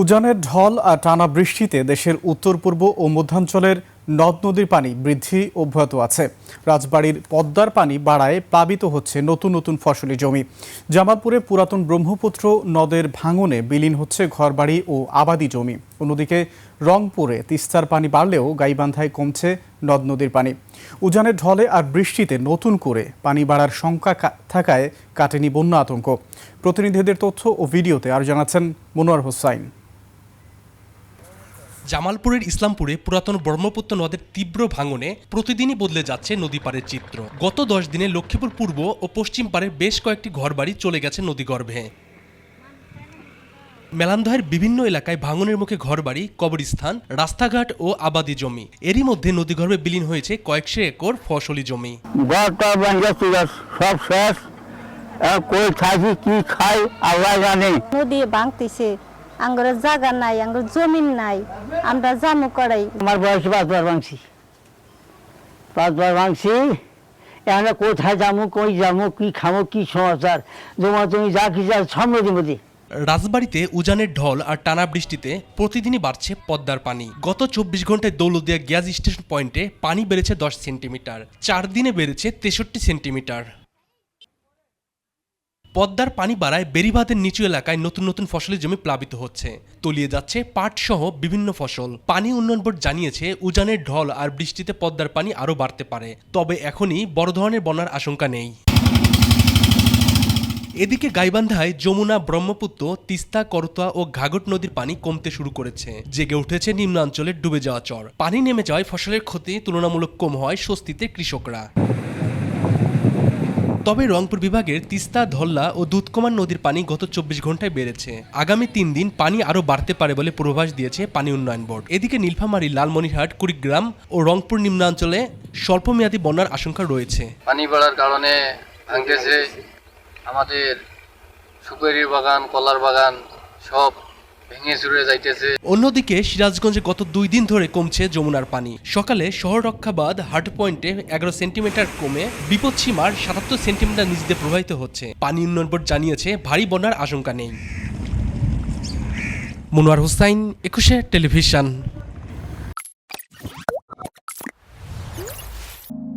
উজানের ঢল আর টানা বৃষ্টিতে দেশের উত্তর পূর্ব ও মধ্যাঞ্চলের নদ নদীর পানি বৃদ্ধি অব্যাহত আছে। রাজবাড়ীর পদ্মার পানি বাড়ায় প্লাবিত হচ্ছে নতুন নতুন ফসলি জমি। জামালপুরে পুরাতন ব্রহ্মপুত্র নদের ভাঙনে বিলীন হচ্ছে ঘরবাড়ি ও আবাদি জমি। অন্যদিকে রংপুরে তিস্তার পানি বাড়লেও গাইবান্ধায় কমছে নদ নদীর পানি। উজানের ঢলে আর বৃষ্টিতে নতুন করে পানি বাড়ার শঙ্কা থাকায় কাটেনি বন্যা আতঙ্ক। প্রতিনিধিদের তথ্য ও ভিডিওতে আর জানাচ্ছেন মনোয়ার হোসাইন। জামালপুরের ইসলামপুরে পুরাতন ব্রহ্মপুত্র নদের তীব্র ভাঙনে প্রতিদিনই বদলে যাচ্ছে নদী পাড়ের চিত্র। গত 10 দিনে লক্ষ্মীপুর পূর্ব ও পশ্চিম পাড়ের বেশ কয়েকটি ঘরবাড়ি চলে গেছে নদীগর্ভে। মেলান্দহের বিভিন্ন এলাকায় ভাঙনের মুখে ঘরবাড়ি, কবরস্থান, রাস্তাঘাট ও আবাদি জমি। এরই মধ্যে নদীগর্ভে বিলীন হয়েছে কয়েকশো একর ফসলি জমি। নদী ভাঙতেছে, আঙ্গুর জায়গা নাই, আঙ্গুর জমিন নাই, আমরা জামু করাই। আমার বয়সে 5 বার ভাঙছি। এখানে কোথায় যাবো, কই যাবো, কি খাবো, কি সমাচার, জমা তুমি যা কি যা সমৃদ্ধি মধ্যে। রাজবাড়ীতে উজানের ঢল আর টানা বৃষ্টিতে প্রতিদিনই বাড়ছে পদ্মার পানি। গত 24 ঘন্টায় দৌলতদিয়া গ্যাস স্টেশন পয়েন্টে পানি বেড়েছে 10 সেন্টিমিটার, 4 দিনে বেড়েছে 63 সেন্টিমিটার। পদ্মার পানি বাড়ায় বেড়িবাঁধের নিচু এলাকায় নতুন নতুন ফসলের জমি প্লাবিত হচ্ছে। তলিয়ে যাচ্ছে পাট সহ বিভিন্ন ফসল। পানি উন্নয়ন বোর্ড জানিয়েছে উজানের ঢল আর বৃষ্টিতে পদ্মার পানি আরও বাড়তে পারে, তবে এখনই বড় ধরনের বন্যার আশঙ্কা নেই। এদিকে গাইবান্ধায় যমুনা, ব্রহ্মপুত্র, তিস্তা, করতোয়া ও ঘাঘট নদীর পানি কমতে শুরু করেছে। জেগে উঠেছে নিম্নাঞ্চলের ডুবে যাওয়া চর। পানি নেমে যাওয়ায় ফসলের ক্ষতি তুলনামূলক কম হয় স্বস্তিতে কৃষকরা। তবে রংপুর বিভাগের তিস্তা, ধল্লা ও দুধকুমার নদীর পানি গত 24 ঘন্টায় বেড়েছে। আগামী 3 দিন পানি আরও বাড়তে পারে বলে পূর্বাভাস দিয়েছে পানি উন্নয়ন বোর্ড। এদিকে নীলফামারী, লালমনিরহাট, কুড়িগ্রাম ও রংপুর নিম্নাঞ্চলে স্বল্পমেয়াদী বন্যার আশঙ্কা রয়েছে। পানি বাড়ার কারণে ভাঙতেছে আমাদের সুপারি বাগান, কলার বাগান সব ভেঙে চুরে যাইতেছে। অন্যদিকে সিরাজগঞ্জে গত 2 দিন ধরে কমছে যমুনার পানি। সকালে শহর রক্ষাবাদ হাট পয়েন্টে 11 সেন্টিমিটার কমে বিপদসীমার 77 সেন্টিমিটার নিচ দিয়ে প্রবাহিত হচ্ছে। পানি উন্নয়ন বোর্ড জানিয়েছে ভারী বন্যার আশঙ্কা নেই। মনোয়ার হোসাইন, 21 টেলিভিশন।